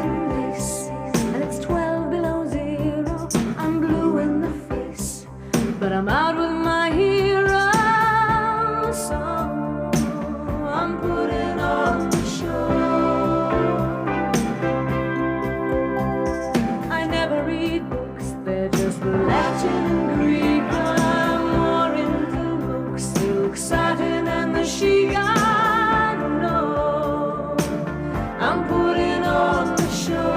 in this, and it's 12 below zero. I'm blue in the face, but I'm out with my hero, so I'm putting on the show. I never read books, they're just Latin and Greek. I'm more into looks, silk, satin, and the chic. I know I'm putting on the show.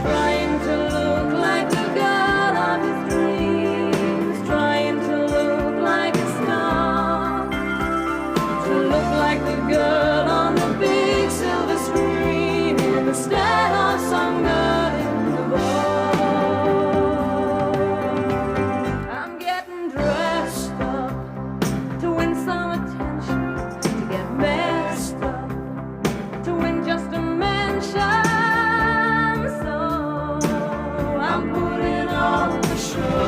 Trying to look like the girl of his dreams, trying to look like a star, to look like the girl on the big silver screen instead of some girl in the bar. I'm getting dressed up to win some attention, to get messed up, to win just a mention, so I'm putting on the show.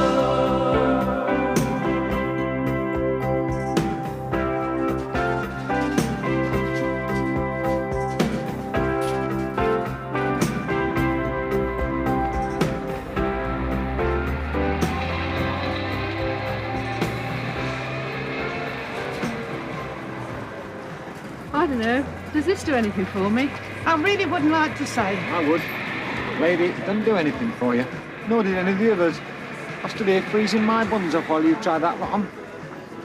I don't know. Does this do anything for me? I really wouldn't like to say. I would. Lady, it doesn't do anything for you. Nor did any of the others. I stood here freezing my buns off while you tried that lot on.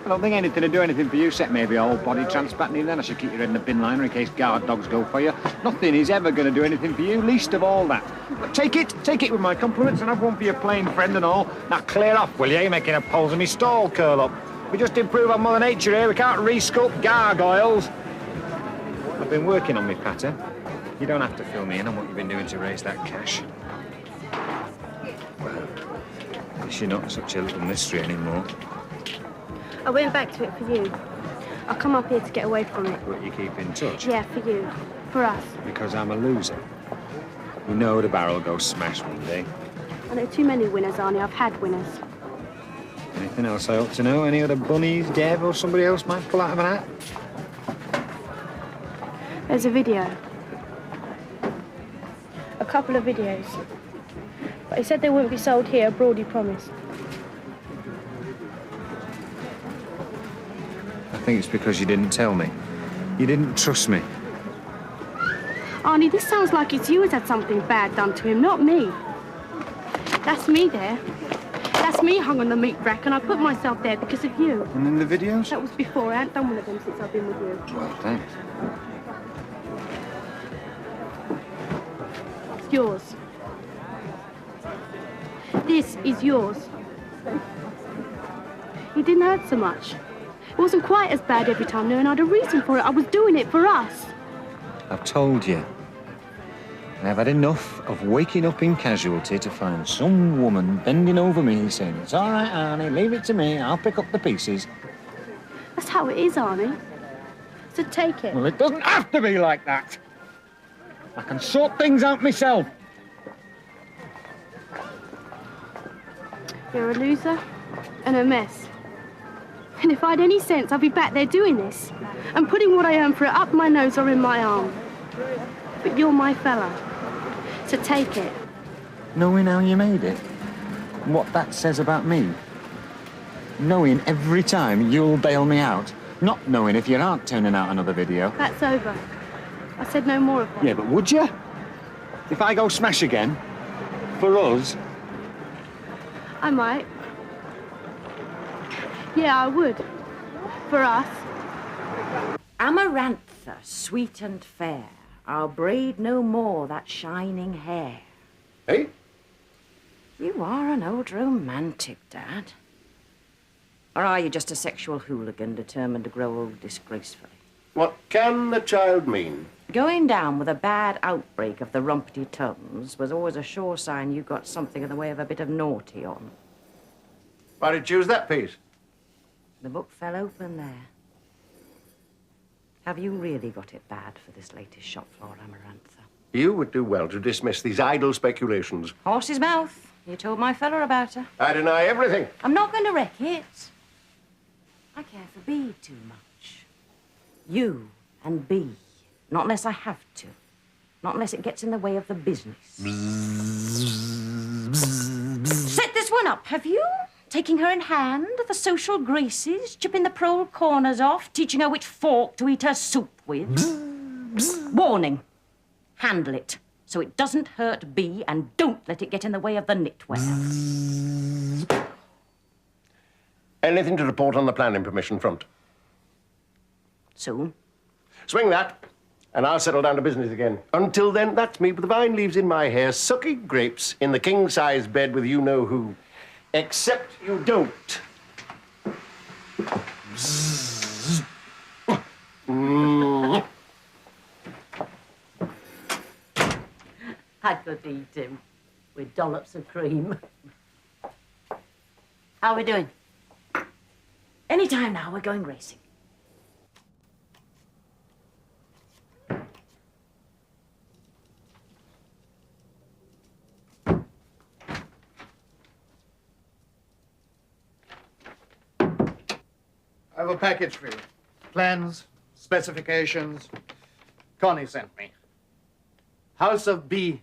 I don't think anything to do anything for you, except maybe a whole body transplanting, and then I should keep your head in the bin liner in case guard dogs go for you. Nothing is ever going to do anything for you, least of all that. But take it with my compliments, and have one for your plain friend and all. Now clear off, will you? You're making a poles of me stall curl up. We just improve on Mother Nature here. We can't re-sculpt gargoyles. I've been working on me pattern. You don't have to fill me in on what you've been doing to raise that cash. Well, I guess you're not such a little mystery anymore. I went back to it for you. I come up here to get away from it. But you keep in touch? Yeah, for you. For us. Because I'm a loser. You know the barrel goes smash one day. I know too many winners, Arnie. I've had winners. Anything else I ought to know? Any other bunnies, Dev, or somebody else might pull out of an hat? There's a video. A couple of videos. But he said they wouldn't be sold here abroad, he promised. I think it's because you didn't tell me. You didn't trust me. Arnie, this sounds like it's you who's had something bad done to him, not me. That's me there. That's me hung on the meat rack, and I put myself there because of you. And in the videos? That was before. I haven't done one of them since I've been with you. Well, thanks. It's yours. This is yours. It didn't hurt so much. It wasn't quite as bad every time, no, and I had a reason for it. I was doing it for us. I've told you. I've had enough of waking up in casualty to find some woman bending over me saying, "It's all right, Arnie, leave it to me, I'll pick up the pieces." That's how it is, Arnie. So take it. Well, it doesn't have to be like that. I can sort things out myself. You're a loser and a mess. And if I had any sense, I'd be back there doing this and putting what I earn for it up my nose or in my arm. But you're my fella, so take it. Knowing how you made it, and what that says about me. Knowing every time you'll bail me out, not knowing if you aren't turning out another video. That's over. I said no more of that. Yeah, but would you? If I go smash again, for us? I might. Yeah, I would. For us. Amarantha, sweet and fair, I'll braid no more that shining hair. Hey? You are an old romantic, Dad. Or are you just a sexual hooligan determined to grow old disgracefully? What can the child mean? Going down with a bad outbreak of the rumpty-tums was always a sure sign you got something in the way of a bit of naughty on. Why did you choose that piece? The book fell open there. Have you really got it bad for this latest shop floor, Amarantha? You would do well to dismiss these idle speculations. Horse's mouth. You told my fella about her. I deny everything. I'm not going to wreck it. I care for Bee too much. You and Bee. Not unless I have to. Not unless it gets in the way of the business. Set this one up, have you? Taking her in hand, the social graces, chipping the prole corners off, teaching her which fork to eat her soup with. Warning. Handle it, so it doesn't hurt B, and don't let it get in the way of the knitwear. Anything to report on the planning permission front? Soon. Swing that, and I'll settle down to business again. Until then, that's me with the vine leaves in my hair, sucking grapes in the king-size bed with you-know-who. Except you don't. I could eat him with dollops of cream. How are we doing? Any time now, we're going racing. I have a package for you. Plans, specifications. Connie sent me. House of B.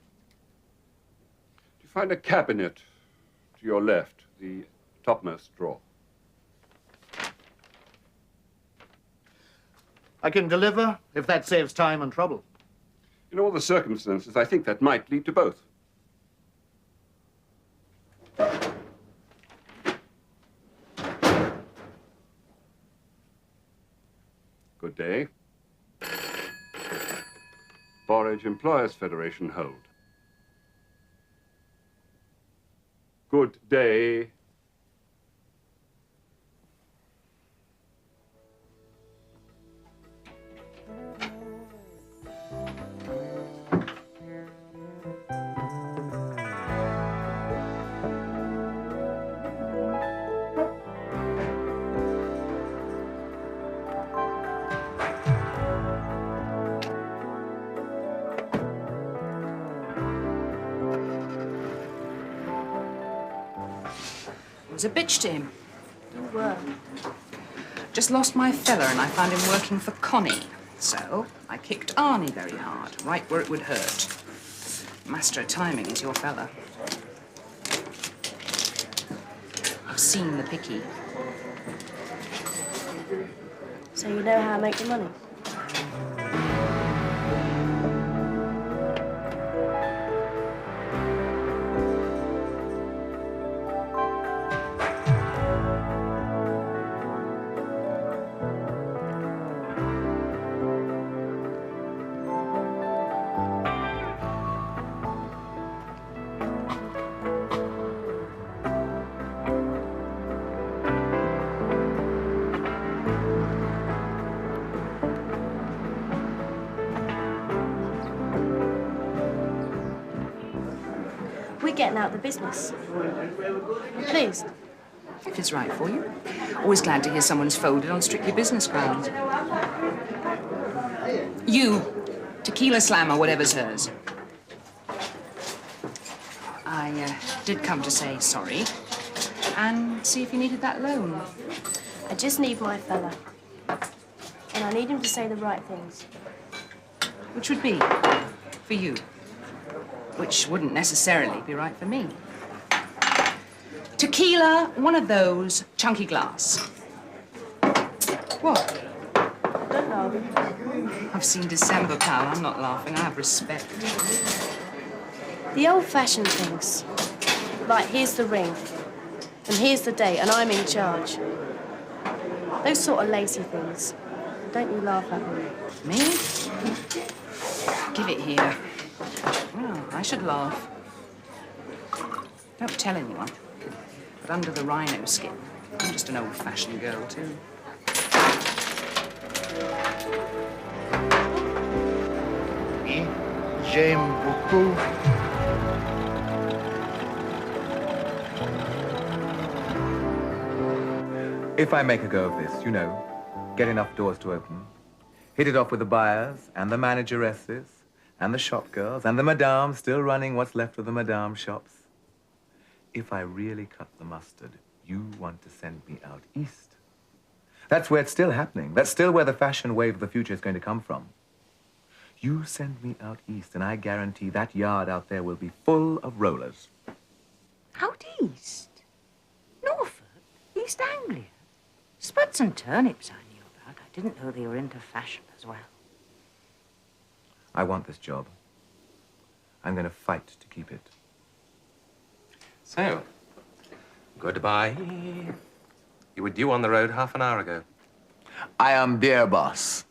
You find a cabinet to your left, the topmost drawer. I can deliver if that saves time and trouble. In all the circumstances, I think that might lead to both. Good day. Borage Employers Federation hold. Good day. I was a bitch to him. You were. Just lost my fella and I found him working for Connie. So I kicked Arnie very hard, right where it would hurt. Master of timing is your fella. I've seen the picky. So you know how I make the money? We're getting out of the business. You pleased? If it's right for you. Always glad to hear someone's folded on strictly business grounds. You, tequila slammer, whatever's hers. I did come to say sorry and see if you needed that loan. I just need my fella. And I need him to say the right things. Which would be for you. Which wouldn't necessarily be right for me. Tequila, one of those, chunky glass. What? Don't laugh. I've seen December, pal. I'm not laughing. I have respect. The old-fashioned things. Like, here's the ring. And here's the date, and I'm in charge. Those sort of lazy things. Don't you laugh at me. Me? Give it here. Well, I should laugh. Don't tell anyone. But under the rhino skin, I'm just an old-fashioned girl, too. J'aime beaucoup. If I make a go of this, you know, get enough doors to open, hit it off with the buyers and the manageresses and the shop girls and the madames still running what's left of the madame shops. If I really cut the mustard, you want to send me out east. That's where it's still happening. That's still where the fashion wave of the future is going to come from. You send me out east, and I guarantee that yard out there will be full of rollers. Out east? Norfolk? East Anglia? Spuds and turnips I knew about. I didn't know they were into fashion as well. I want this job. I'm going to fight to keep it. So, goodbye. You were due on the road half an hour ago. I am dear boss.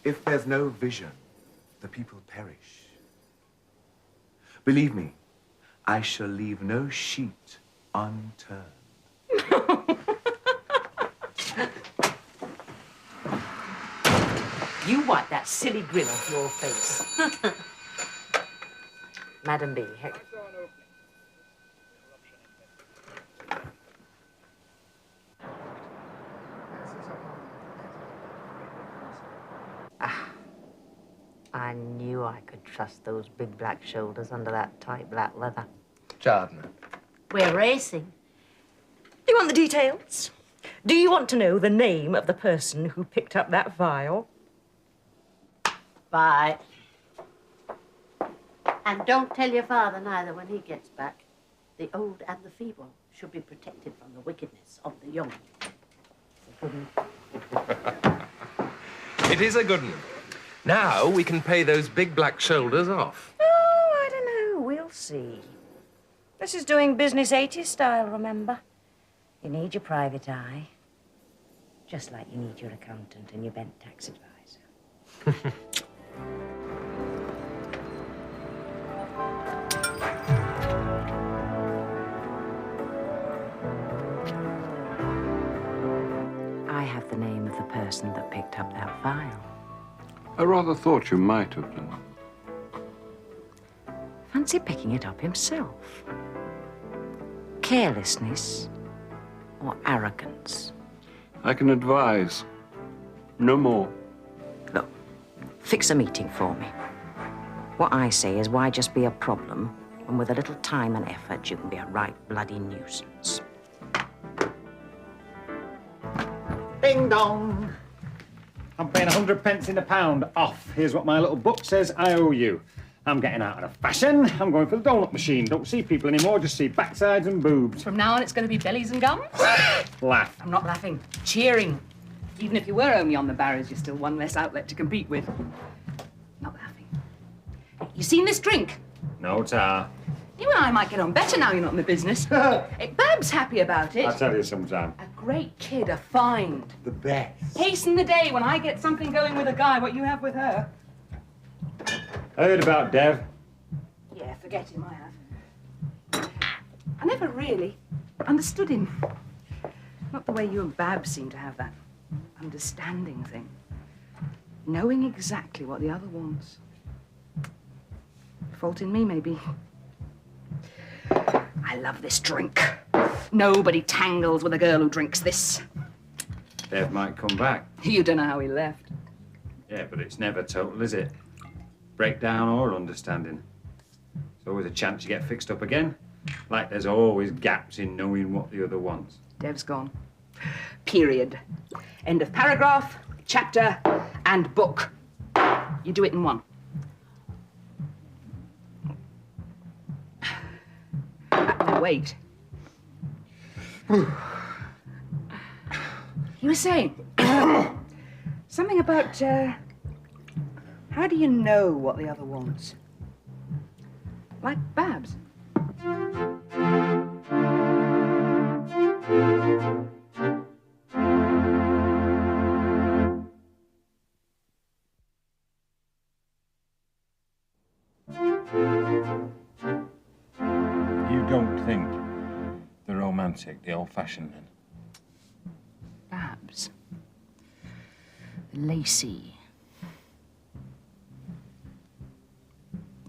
If there's no vision, the people perish. Believe me, I shall leave no sheet unturned. You wipe that silly grin off your face. Madam B. I knew I could trust those big black shoulders under that tight black leather. Chardonnay. We're racing. Do you want the details? Do you want to know the name of the person who picked up that vial? Bye. And don't tell your father neither when he gets back. The old and the feeble should be protected from the wickedness of the young. It is a good one. Now we can pay those big black shoulders off. Oh, I don't know. We'll see. This is doing business 80s style, remember? You need your private eye. Just like you need your accountant and your bent tax advisor. I have the name of the person that picked up that vial. I rather thought you might have done. Fancy picking it up himself. Carelessness or arrogance? I can advise. No more. Look, fix a meeting for me. What I say is, why just be a problem when with a little time and effort you can be a right bloody nuisance? Ding dong. I'm paying 100 pence in the pound off. Here's what my little book says I owe you. I'm getting out of fashion. I'm going for the donut machine. Don't see people anymore, just see backsides and boobs. From now on, it's going to be bellies and gums? Laugh. I'm not laughing. Cheering. Even if you were only on the barrows, you're still one less outlet to compete with. Not laughing. You seen this drink? No, tar. You and I might get on better now you're not in the business. Bab's happy about it. I'll tell you sometime. A great kid, a find. The best. Hasten the day when I get something going with a guy, what you have with her. Heard about Dev. Yeah, forget him, I have. I never really understood him. Not the way you and Bab seem to have that understanding thing. Knowing exactly what the other wants. Fault in me, maybe. I love this drink. Nobody tangles with a girl who drinks this. Dev might come back. You don't know how he left. Yeah, but it's never total, is it? Breakdown or understanding. There's always a chance you get fixed up again. Like there's always gaps in knowing what the other wants. Dev's gone. Period. End of paragraph, chapter, and book. You do it in one. Now, wait. You were saying something about, how do you know what the other wants? Like Babs. You don't think the romantic, the old-fashioned men? Babs. Lacey.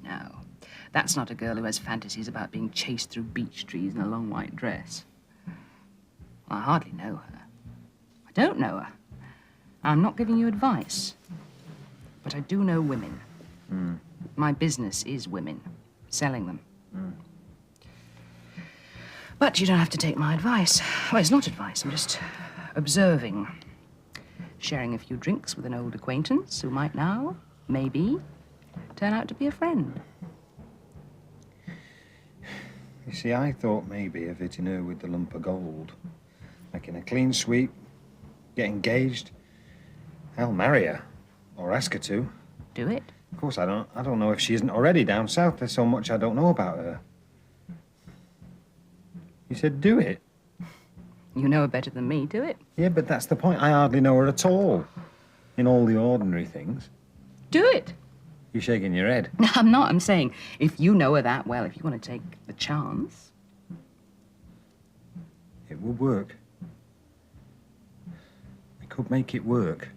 No, that's not a girl who has fantasies about being chased through beech trees in a long white dress. I hardly know her. I don't know her. I'm not giving you advice. But I do know women. My business is women, selling them. But you don't have to take my advice. Well, it's not advice. I'm just observing, sharing a few drinks with an old acquaintance who might now, maybe, turn out to be a friend. You see, I thought maybe of hitting her with the lump of gold. Making a clean sweep, get engaged. I'll marry her, or ask her to. Do it. Of course, I don't know if she isn't already down south. There's so much I don't know about her. You said do it? You know her better than me, do it. Yeah, but that's the point. I hardly know her at all. In all the ordinary things. Do it. You're shaking your head. No, I'm not. I'm saying, if you know her that well, if you want to take the chance... It would work. I could make it work.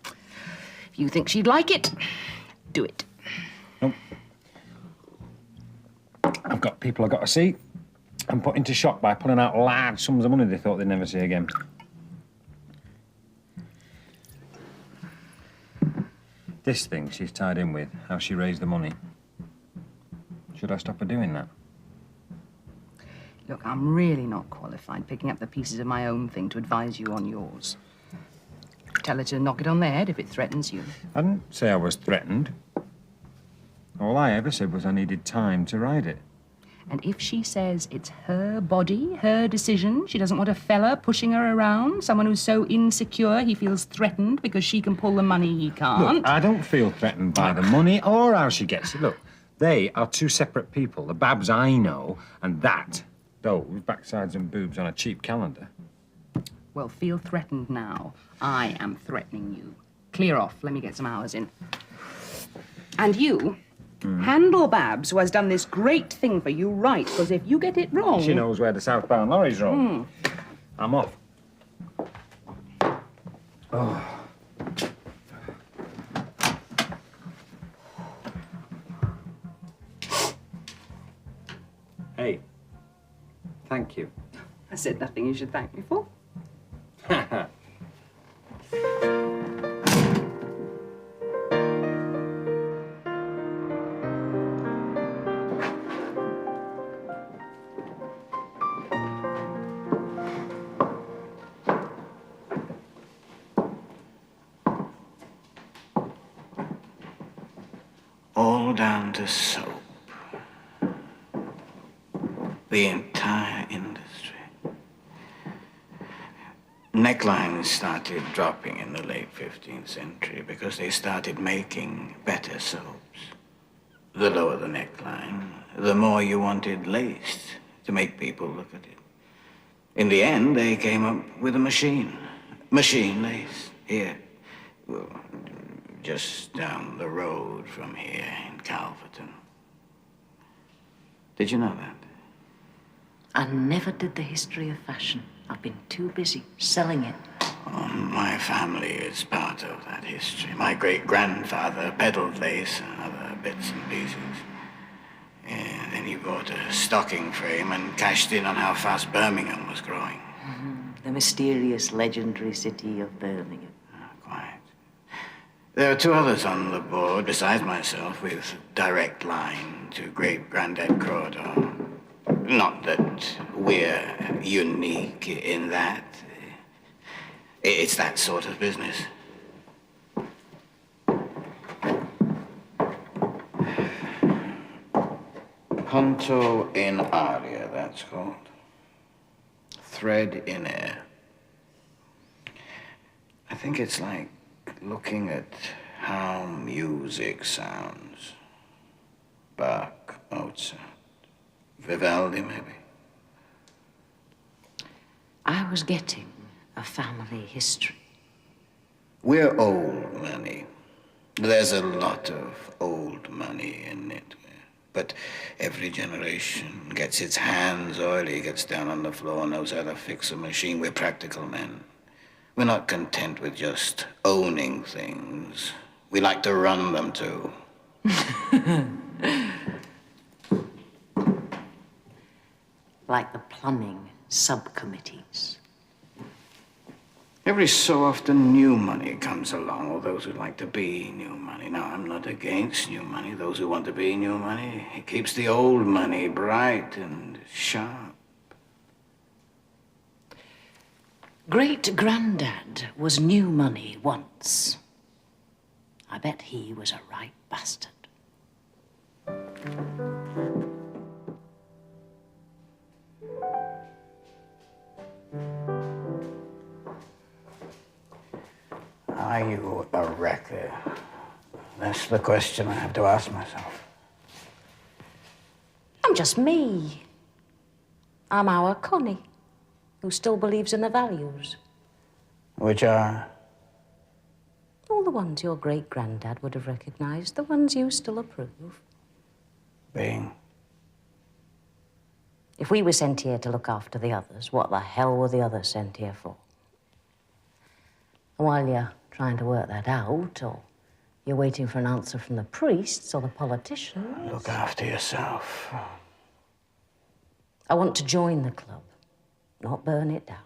If you think she'd like it, do it. Nope. I've got people I've got to see and put into shock by pulling out large sums of money they thought they'd never see again. This thing she's tied in with, how she raised the money. Should I stop her doing that? Look, I'm really not qualified picking up the pieces of my own thing to advise you on yours. Tell her to knock it on the head if it threatens you. I didn't say I was threatened. All I ever said was I needed time to ride it. And if she says it's her body, her decision, she doesn't want a fella pushing her around, someone who's so insecure he feels threatened because she can pull the money he can't... Look, I don't feel threatened by the money or how she gets it. Look, they are two separate people. The Babs I know and that, those backsides and boobs on a cheap calendar. Well, feel threatened now. I am threatening you. Clear off. Let me get some hours in. And you... handle Babs, who has done this great thing for you, right, because if you get it wrong... She knows where the southbound lorry's wrong. I'm off. Oh. Hey. Thank you. I said nothing you should thank me for. All down to soap. The entire industry. Necklines started dropping in the late 15th century because they started making better soaps. The lower the neckline, the more you wanted lace to make people look at it. In the end, they came up with a machine. Machine lace. Here. Well, just down the road from here in Calverton. Did you know that? I never did the history of fashion. I've been too busy selling it. Oh, my family is part of that history. My great-grandfather peddled lace and other bits and pieces. And then he bought a stocking frame and cashed in on how fast Birmingham was growing. The mysterious, legendary city of Birmingham. Quite. There are two others on the board, besides myself, with direct line to great-granddad Crawdor. Not that we're unique in that. It's that sort of business. Punto in aria, that's called. Thread in air. I think it's like looking at how music sounds. Bach, Mozart, Vivaldi, maybe. I was getting a family history. We're old money. There's a lot of old money in it. But every generation gets its hands oily, gets down on the floor, knows how to fix a machine. We're practical men. We're not content with just owning things. We like to run them, too. Like the plumbing subcommittees. Every so often, new money comes along, or those who like to be new money. Now, I'm not against new money. Those who want to be new money, it keeps the old money bright and sharp. Great-granddad was new money once. I bet he was a right bastard. Are you a wrecker? That's the question I have to ask myself. I'm just me. I'm our Connie, who still believes in the values. Which are? All the ones your great-granddad would have recognized, the ones you still approve. Being? If we were sent here to look after the others, what the hell were the others sent here for? And while you're trying to work that out, or you're waiting for an answer from the priests or the politicians... Look after yourself. I want to join the club, not burn it down.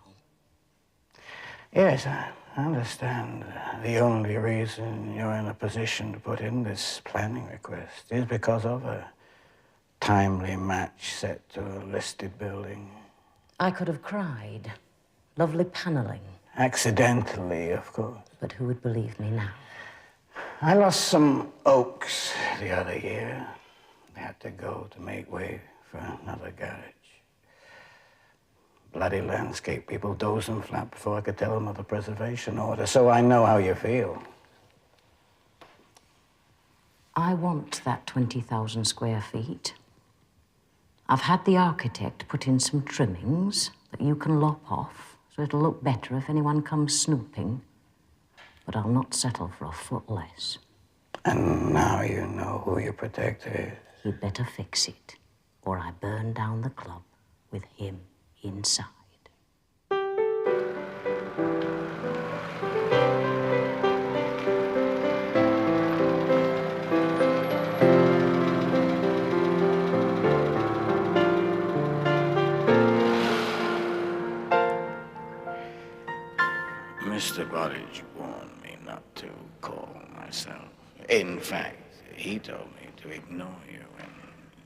Yes, I understand. The only reason you're in a position to put in this planning request is because of a timely match set to a listed building. I could have cried. Lovely paneling. Accidentally, of course. But who would believe me now? I lost some oaks the other year. They had to go to make way for another garage. Bloody landscape people dozed them flat before I could tell them of the preservation order, so I know how you feel. I want that 20,000 square feet. I've had the architect put in some trimmings that you can lop off, so it'll look better if anyone comes snooping. But I'll not settle for a foot less. And now you know who your protector is. He'd better fix it, or I burn down the club with him inside. Mr. Buttage warned me not to call myself. In fact, he told me to ignore you when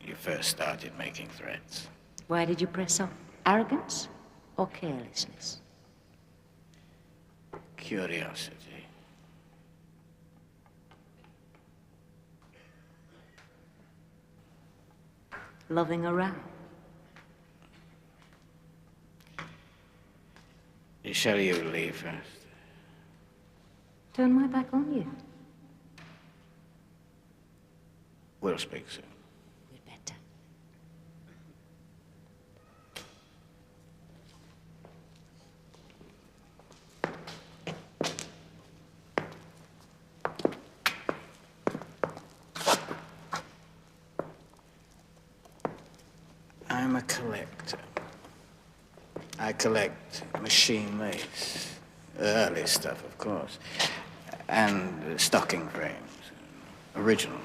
you first started making threats. Why did you press on? Arrogance or carelessness? Curiosity. Loving around. Shall you leave first? Turn my back on you. We'll speak soon. We'd better. I'm a collector. I collect machine lace. Early stuff, of course. And stocking frames. Original.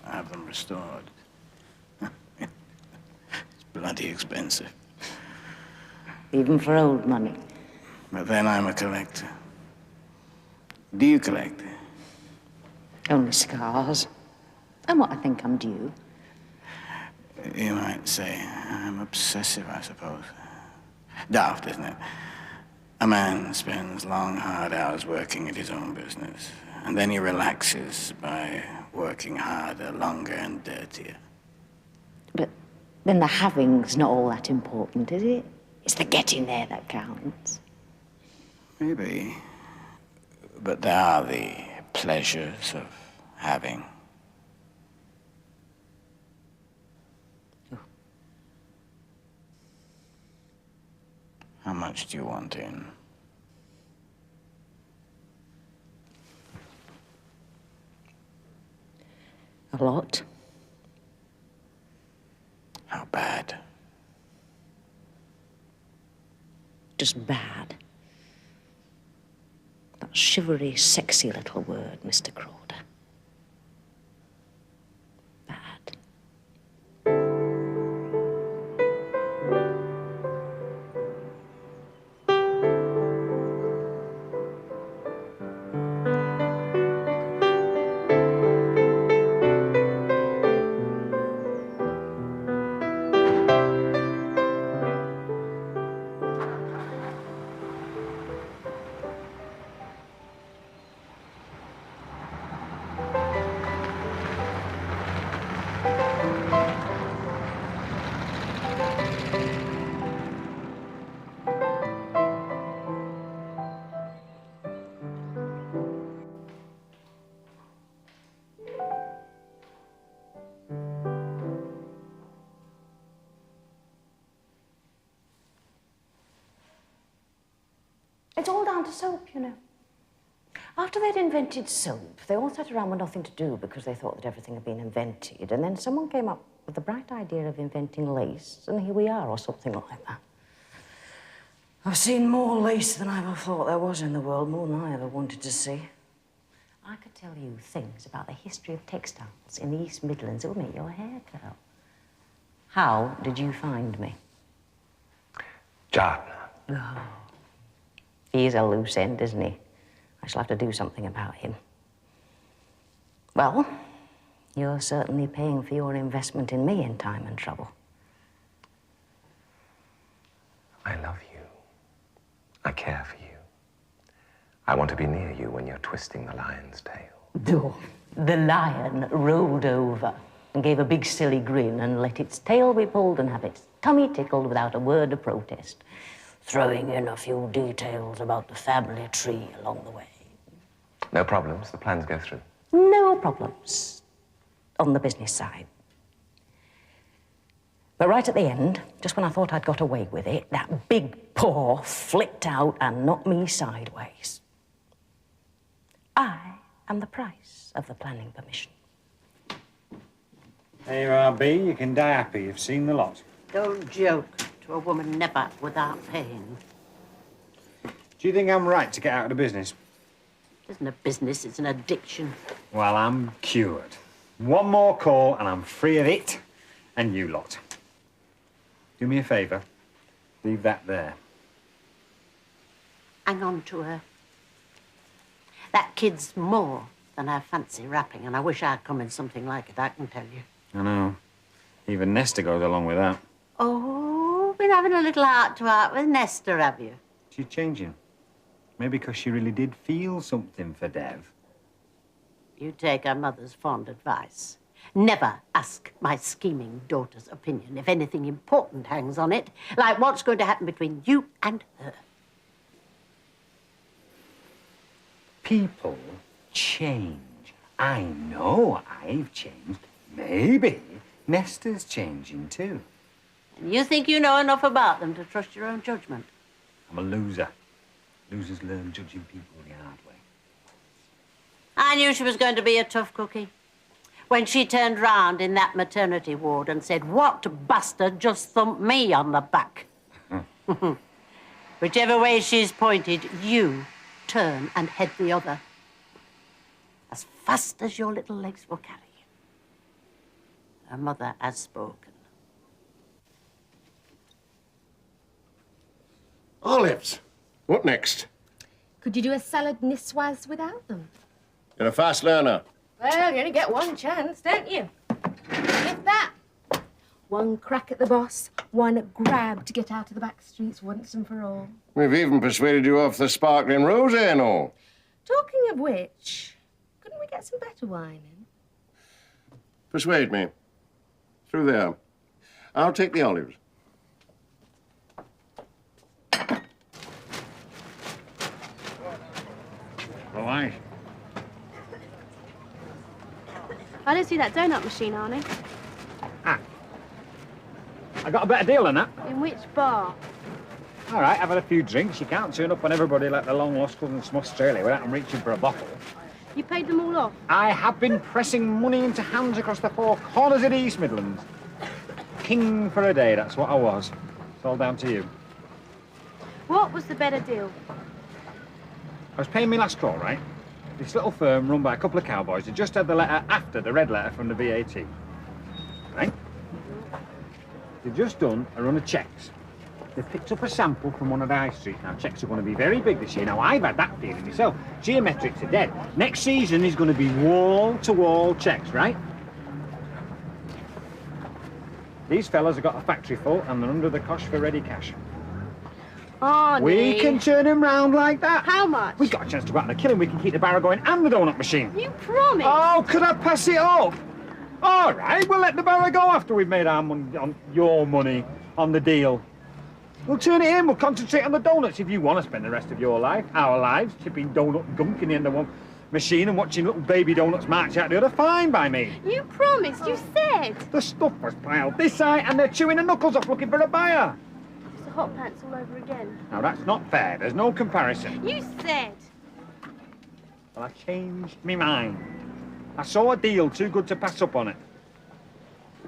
I have them restored. It's bloody expensive. Even for old money. But then I'm a collector. Do you collect? Only scars. And what I think I'm due. You might say I'm obsessive, I suppose. Daft, isn't it? A man spends long, hard hours working at his own business, and then he relaxes by working harder, longer, and dirtier. But then the having's not all that important, is it? It's the getting there that counts. Maybe. But there are the pleasures of having. How much do you want in? A lot. How bad? Just bad. That shivery, sexy little word, Mr. Crowder. Bad. It's all down to soap, you know. After they'd invented soap, they all sat around with nothing to do because they thought that everything had been invented. And then someone came up with the bright idea of inventing lace, and here we are, or something like that. I've seen more lace than I ever thought there was in the world, more than I ever wanted to see. I could tell you things about the history of textiles in the East Midlands that would make your hair curl. How did you find me? John. Oh. He's a loose end, isn't he? I shall have to do something about him. Well, you're certainly paying for your investment in me in time and trouble. I love you. I care for you. I want to be near you when you're twisting the lion's tail. Oh, the lion rolled over and gave a big silly grin and let its tail be pulled and have its tummy tickled without a word of protest, throwing in a few details about the family tree along the way. No problems, the plans go through. No problems on the business side. But right at the end, just when I thought I'd got away with it, that big paw flipped out and knocked me sideways. I am the price of the planning permission. There you are, B. You can die happy. You've seen the lot. Don't joke to a woman never without paying. Do you think I'm right to get out of the business? It isn't a business, it's an addiction. Well, I'm cured. One more call and I'm free of it and you lot. Do me a favour. Leave that there. Hang on to her. That kid's more than I fancy wrapping, and I wish I'd come in something like it, I can tell you. I know. Even Nesta goes along with that. Oh, been having a little heart-to-heart with Nesta, have you? She's changing. Maybe because she really did feel something for Dev. You take her mother's fond advice. Never ask my scheming daughter's opinion if anything important hangs on it, like what's going to happen between you and her. People change. I know I've changed. Maybe Nesta's changing too. And you think you know enough about them to trust your own judgment? I'm a loser. Losers learn judging people the hard way. I knew she was going to be a tough cookie. When she turned round in that maternity ward and said, "What bastard just thumped me on the back?" Whichever way she's pointed, you turn and head the other. As fast as your little legs will carry you. Her mother has spoken. Olives. What next? Could you do a salad niçoise without them? You're a fast learner. Well, you only get one chance, don't you? If that. One crack at the boss, one grab to get out of the back streets once and for all. We've even persuaded you off the sparkling rosé and all. Talking of which, couldn't we get some better wine in? Persuade me. Through there. I'll take the olives. All right. I don't see that donut machine, Arnie. I got a better deal than that. In which bar? All right, I've had a few drinks. You can't turn up on everybody like the long-lost cousins from Australia without them reaching for a bottle. You paid them all off? I have been pressing money into hands across the four corners of the East Midlands. King for a day, that's what I was. It's all down to you. What was the better deal? I was paying my last call, right? This little firm run by a couple of cowboys had just had the letter after the red letter from the VAT. Right? They've just done a run of checks. They've picked up a sample from one of the high streets. Now, checks are going to be very big this year. Now, I've had that feeling myself. Geometrics are dead. Next season is going to be wall-to-wall checks, right? These fellas have got a factory full and they're under the cosh for ready cash. Arnie. We can turn him round like that. How much? We got a chance to go out and kill him. We can keep the barrow going and the donut machine. You promised. Oh, could I pass it up? All right, we'll let the barrow go after we've made our money, on your money, on the deal. We'll turn it in. We'll concentrate on the donuts if you want to spend the rest of your life, our lives, tipping donut gunk in the end of one machine and watching little baby donuts march out the other. Fine by me. You promised. You said. The stuff was piled this side and they're chewing the knuckles off looking for a buyer. So to hot pants all over again. Now, that's not fair. There's no comparison. You said. Well, I changed my mind. I saw a deal too good to pass up on it.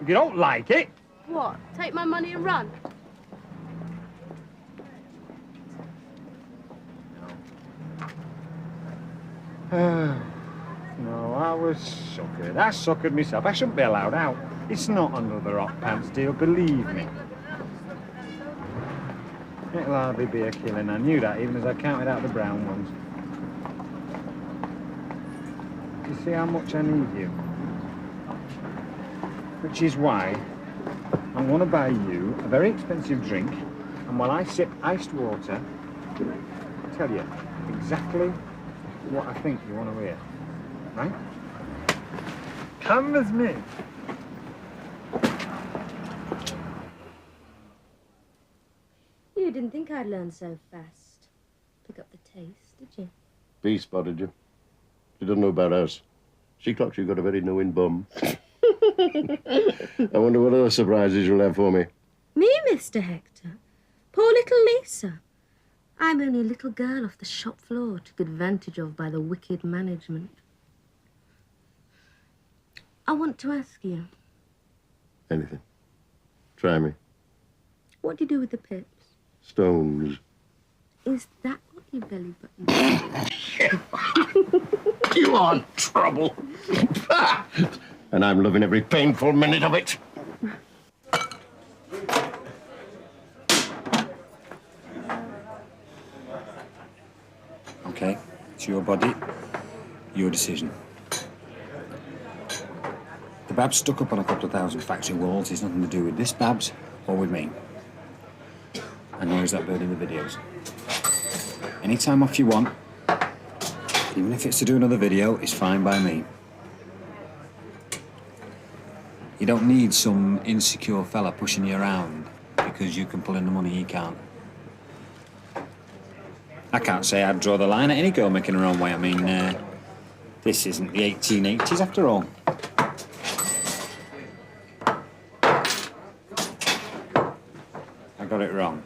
If you don't like it... What? Take my money and run? No, I was suckered. I suckered myself. I shouldn't be allowed out. It's not another hot pants deal, believe me. It'll hardly be a killing. I knew that, even as I counted out the brown ones. You see how much I need you? Which is why I want to buy you a very expensive drink, and while I sip iced water, tell you exactly what I think you want to hear. Right? Come with me. You didn't think I'd learn so fast. Pick up the taste, did you? Bee spotted you. She doesn't know about us. She clocks you've got a very knowing bum. I wonder what other surprises you'll have for me. Me, Mr. Hector? Poor little Lisa. I'm only a little girl off the shop floor, took advantage of by the wicked management. I want to ask you, Anything. Try me. what do you do with the pips? Stones. Is that what your belly button is? You are trouble. And I'm loving every painful minute of it. Okay, it's your body, your decision. The Babs stuck up on a couple of thousand factory walls is nothing to do with this Babs or with me. And nor is that bird in the videos. Any time off you want, even if it's to do another video, is fine by me. You don't need some insecure fella pushing you around because you can pull in the money he can't. I can't say I'd draw the line at any girl making her own way. I mean, this isn't the 1880s after all. I got it wrong.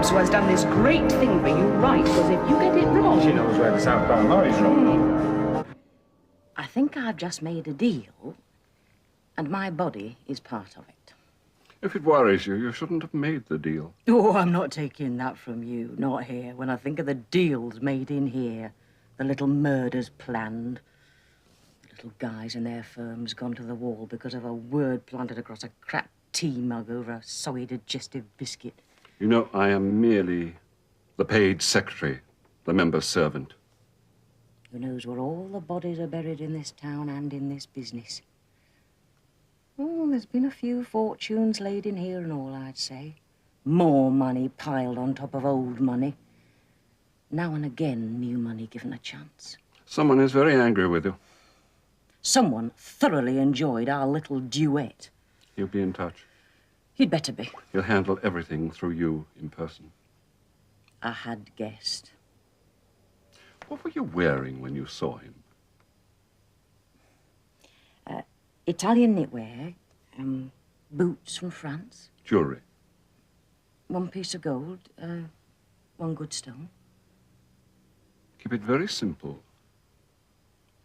Has done this great thing for you right, because if you get it wrong... She knows where the southbound lorry's from. I think I've just made a deal, and my body is part of it. If it worries you, you shouldn't have made the deal. Oh, I'm not taking that from you, not here. When I think of the deals made in here, the little murders planned, the little guys in their firms gone to the wall because of a word planted across a crap tea mug over a soy digestive biscuit. You know, I am merely the paid secretary, the member's servant. Who knows where all the bodies are buried in this town and in this business. Oh, there's been a few fortunes laid in here and all, I'd say. More money piled on top of old money. Now and again, new money given a chance. Someone is very angry with you. Someone thoroughly enjoyed our little duet. He'll be in touch. He'd better be. He'll handle everything through you in person. I had guessed. What were you wearing when you saw him? Italian knitwear, boots from France, Jewelry. one piece of gold, one good stone. Keep it very simple,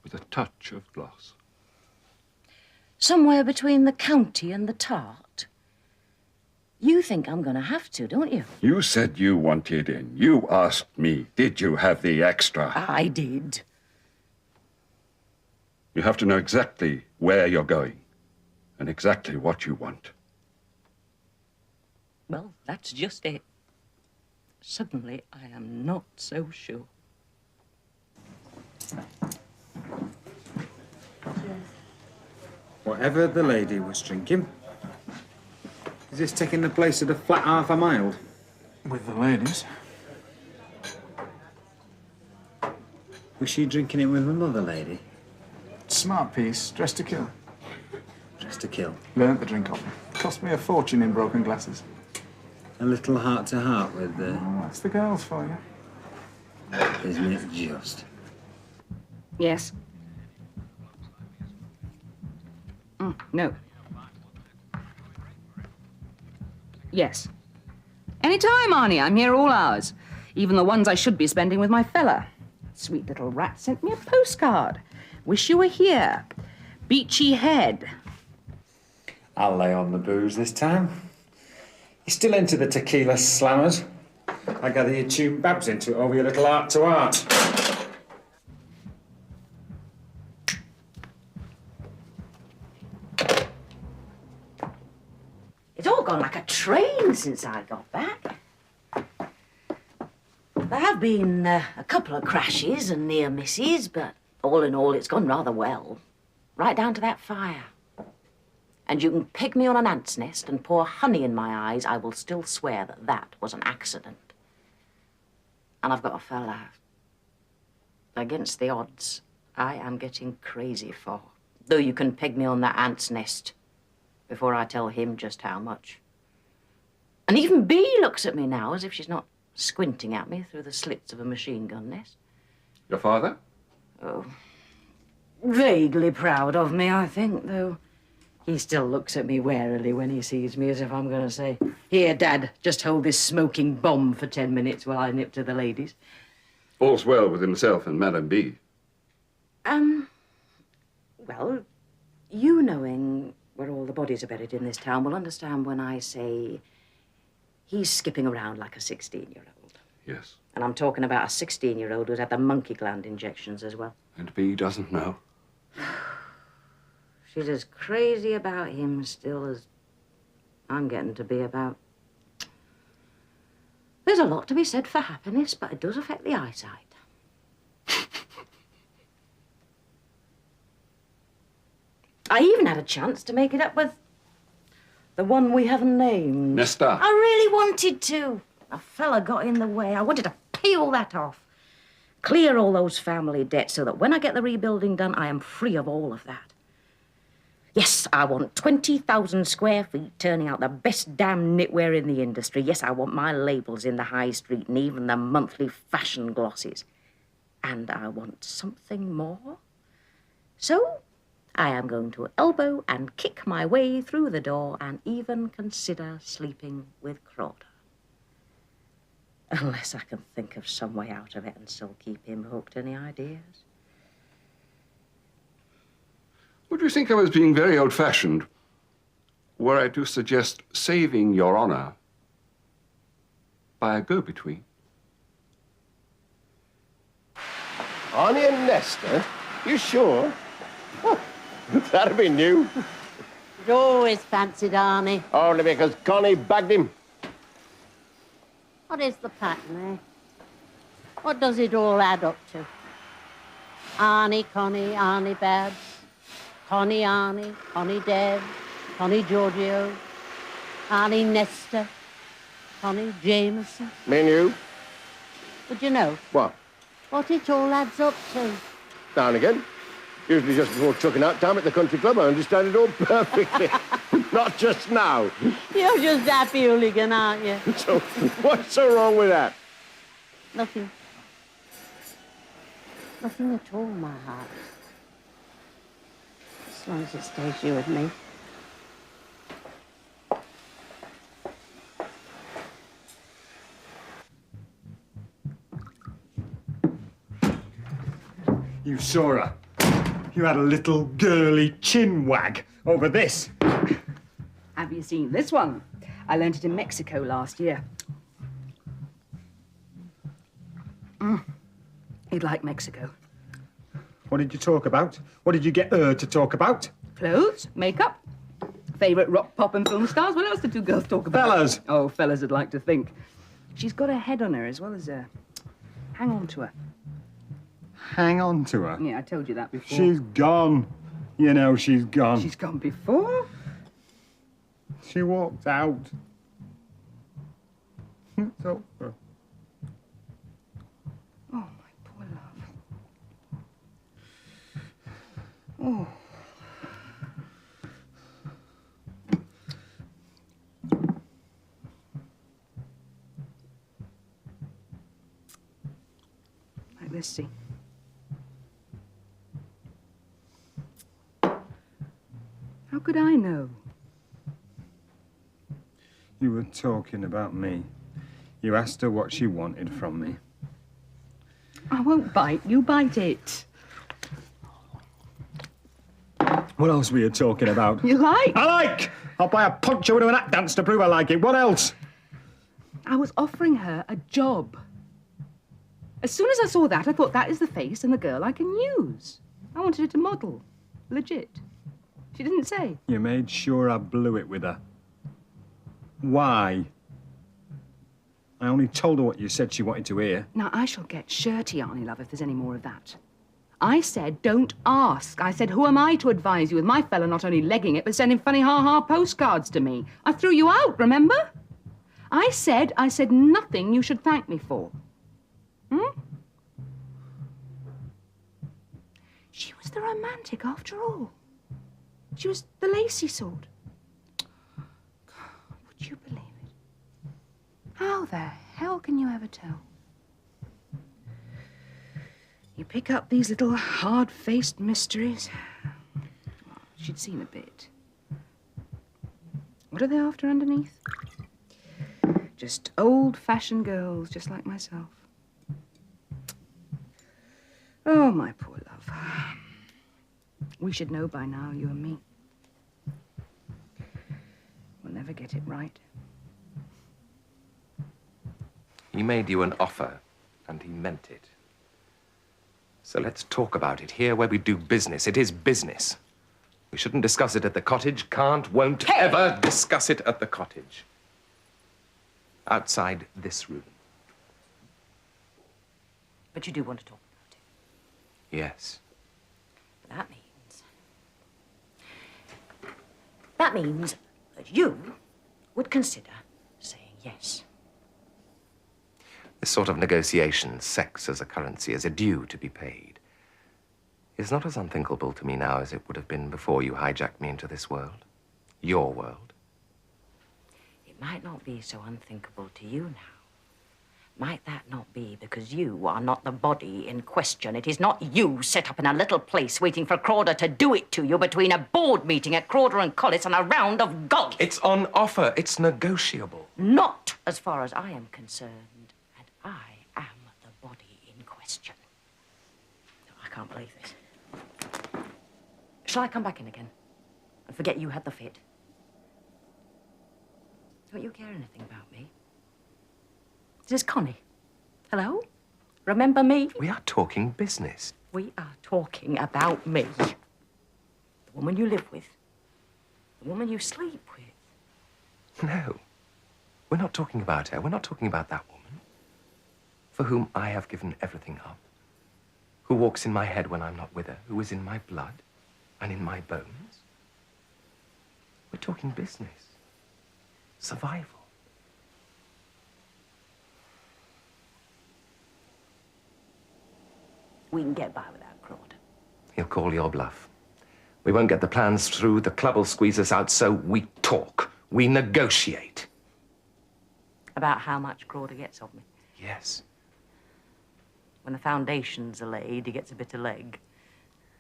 with a touch of gloss. Somewhere between the county and the tart. You think I'm going to have to, don't you? You said you wanted in. You asked me, did you have the extra? I did. You have to know exactly where you're going and exactly what you want. Well, that's just it. Suddenly, I am not so sure. Whatever the lady was drinking, is this taking the place of the flat half a mile? With the ladies. Was she drinking it with another lady? Smart piece, dressed to kill. Dressed to kill? Learned the drink off her. Cost me a fortune in broken glasses. A little heart-to-heart with the... Oh, that's the girls for you. Isn't it just? Yes. No. Yes. Any time, Arnie. I'm here all hours. Even the ones I should be spending with my fella. Sweet little rat sent me a postcard. Wish you were here. Beachy Head. I'll lay on the booze this time. You're still into the tequila slammers. I gather you tuned Babs into it over your little heart-to-heart. It's all gone like a train since I got back. There have been a couple of crashes and near misses, but all in all, it's gone rather well. Right down to that fire. And you can peg me on an ant's nest and pour honey in my eyes, I will still swear that that was an accident. And I've got a fella. Against the odds, I am getting crazy for. Though you can peg me on that ant's nest before I tell him just how much. And even Bee looks at me now as if she's not squinting at me through the slits of a machine gun nest. Your father? Oh, vaguely proud of me, I think, though he still looks at me warily when he sees me as if I'm going to say, "Here, Dad, just hold this smoking bomb for 10 minutes while I nip to the ladies." All's well with himself and Madame B. Well, you knowing where all the bodies are buried in this town will understand when I say he's skipping around like a 16-year-old. Yes. And I'm talking about a 16-year-old who's had the monkey gland injections as well. And B doesn't know. She's as crazy about him still as I'm getting to be about. There's a lot to be said for happiness, but it does affect the eyesight. I even had a chance to make it up with the one we haven't named. Nesta. I really wanted to. A fella got in the way. I wanted to peel that off. Clear all those family debts so that when I get the rebuilding done, I am free of all of that. Yes, I want 20,000 square feet, turning out the best damn knitwear in the industry. Yes, I want my labels in the high street and even the monthly fashion glosses. And I want something more. So I am going to elbow and kick my way through the door and even consider sleeping with Crowder. Unless I can think of some way out of it and still keep him hooked. Any ideas? Would you think I was being very old-fashioned were I to suggest saving your honor by a go-between? Arnie and Nesta? You sure? That'd be new. He'd always fancied Arnie. Only because Connie bagged him. What is the pattern, eh? What does it all add up to? Arnie, Connie, Arnie, Babs. Connie, Arnie, Connie, Deb. Connie, Giorgio. Arnie, Nesta. Connie, Jameson. Me and you? But you know What? what it all adds up to? Down again? Usually just before chucking out time at the country club, I understand it all perfectly. Not just now. You're just happy hooligan, aren't you? So, what's so wrong with that? Nothing. Nothing at all, my heart. As long as it stays you and me. You saw her. You had a little girly chinwag over this. Have you seen this one? I learned it in Mexico last year. You'd like Mexico. What did you talk about? What did you get her to talk about? Clothes, makeup, favourite rock, pop and film stars. What else do two girls talk about? Fellas. Oh, fellas would like to think. She's got a head on her as well as a... Hang on to her. Hang on to her. Yeah, I told you that before. She's gone. You know she's gone. She's gone before? She walked out. It's over. Oh, my poor love. Oh. Like this, see? How could I know? You were talking about me. You asked her what she wanted from me. I won't bite. You bite it. What else were you talking about? You like? I like! I'll buy a poncho into an act dance to prove I like it. What else? I was offering her a job. As soon as I saw that, I thought that is the face and the girl I can use. I wanted her to model. Legit. She didn't say. You made sure I blew it with her. Why? I only told her what you said she wanted to hear. Now, I shall get shirty, Arnie, love, if there's any more of that. I said, don't ask. I said, who am I to advise you with my fella not only legging it, but sending funny ha-ha postcards to me? I threw you out, remember? I said nothing you should thank me for. She was the romantic after all. She was the Lacey sort. God, would you believe it? How the hell can you ever tell? You pick up these little hard-faced mysteries. Well, she'd seen a bit. What are they after underneath? Just old-fashioned girls, just like myself. Oh, my poor love. We should know by now, you and me. We'll never get it right. He made you an offer, and he meant it. So let's talk about it here where we do business. It is business. We shouldn't discuss it at the cottage. Can't, won't ever discuss it at the cottage. Outside this room. But you do want to talk about it. Yes. That means that you would consider saying yes. This sort of negotiation, sex as a currency, as a due to be paid, is not as unthinkable to me now as it would have been before you hijacked me into this world. Your world. It might not be so unthinkable to you now. Might that not be because you are not the body in question? It is not you set up in a little place waiting for Crawder to do it to you between a board meeting at Crawder and Collis and a round of golf. It's on offer. It's negotiable. Not as far as I am concerned, and I am the body in question. No, I can't believe this. Shall I come back in again and forget you had the fit? Don't you care anything about me? This is Connie. Hello? Remember me? We are talking business. We are talking about me. The woman you live with. The woman you sleep with. No. We're not talking about her. We're not talking about that woman. For whom I have given everything up. Who walks in my head when I'm not with her. Who is in my blood and in my bones. We're talking business. Survival. We can get by without Crawder. He'll call your bluff. We won't get the plans through, the club will squeeze us out, so we talk. We negotiate. About how much Crawder gets of me. Yes. When the foundations are laid, he gets a bit of leg.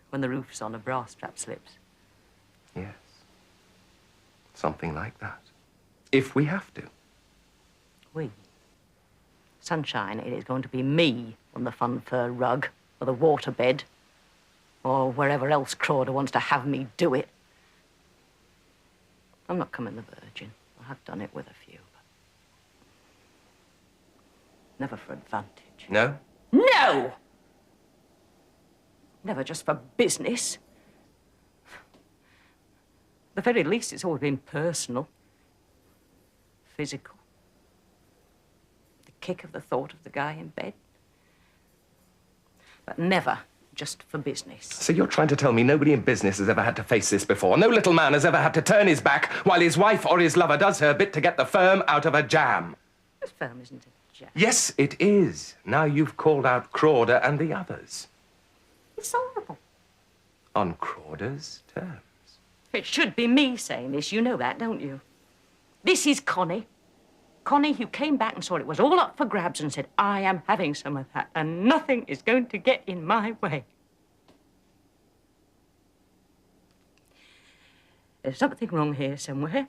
When the roof's on, a brass strap slips. Yes. Something like that. If we have to. We. Sunshine, it is going to be me on the fun fur rug, or the waterbed, or wherever else Crawder wants to have me do it. I'm not coming the virgin. I have done it with a few, but never for advantage. No? No! Never just for business. At the very least, it's always been personal, physical. The kick of the thought of the guy in bed. But never just for business. So you're trying to tell me nobody in business has ever had to face this before? No little man has ever had to turn his back while his wife or his lover does her bit to get the firm out of a jam? This firm isn't a jam. Yes, it is. Now you've called out Crawder and the others. It's horrible. On Crawder's terms. It should be me saying this. You know that, don't you? This is Connie. Connie, who came back and saw it was all up for grabs and said, I am having some of that, and nothing is going to get in my way. There's something wrong here somewhere.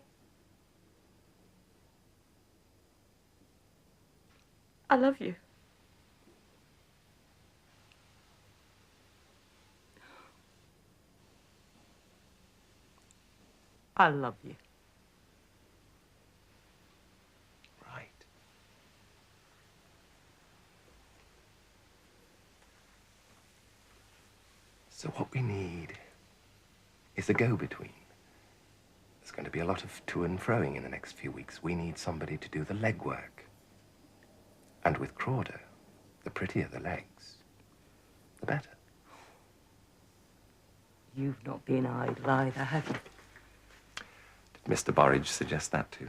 I love you. I love you. Right. So what we need is a go-between. There's going to be a lot of to and froing in the next few weeks. We need somebody to do the legwork. And with Crawder, the prettier the legs, the better. You've not been idle either, have you? Did Mr. Borridge suggest that too?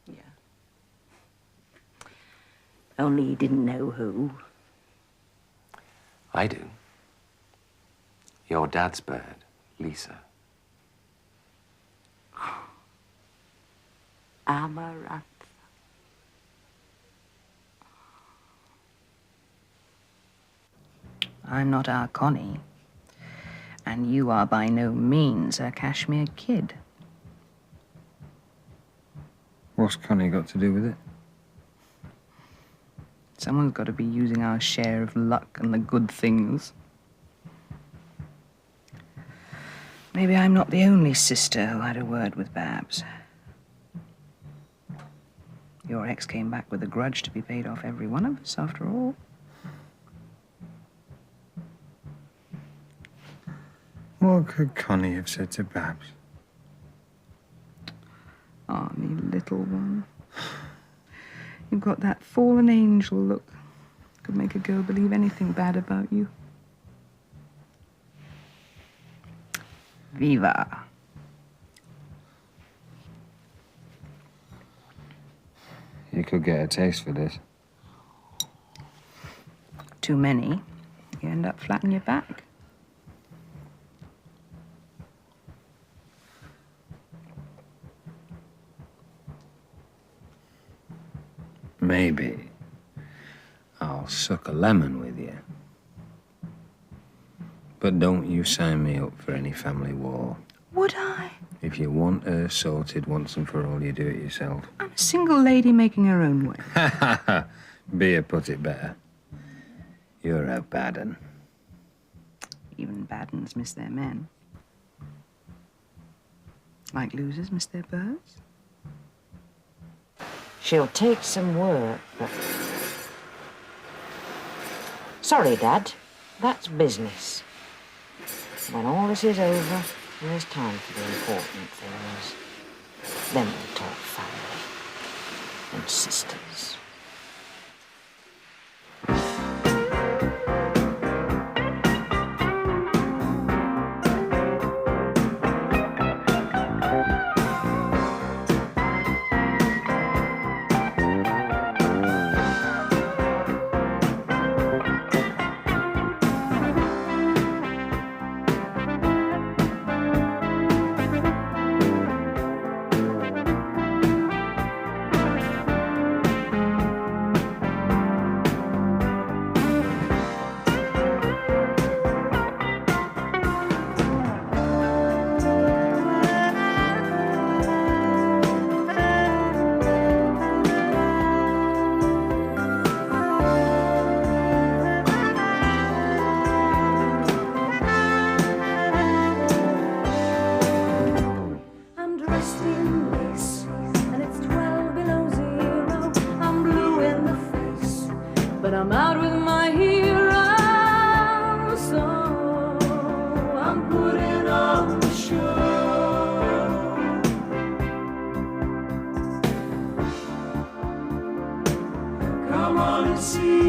Yeah. Only he didn't know who. I do. Your dad's bird, Lisa. Amaranth. I'm not our Connie. And you are by no means a Kashmir kid. What's Connie got to do with it? Someone's got to be using our share of luck and the good things. Maybe I'm not the only sister who had a word with Babs. Your ex came back with a grudge to be paid off every one of us, after all. What could Connie have said to Babs? Arnie, little one. You've got that fallen angel look. Could make a girl believe anything bad about you. Viva. You could get a taste for this. Too many, you end up flat on your back. Maybe I'll suck a lemon with you. But don't you sign me up for any family war. Would I? If you want her sorted once and for all, you do it yourself. I'm a single lady making her own way. Beer put it better. You're a bad un. Even bad uns miss their men. Like losers miss their birds. She'll take some work, but... Sorry, Dad. That's business. When all this is over, there's time for the important things. Then we'll talk family and sisters. see.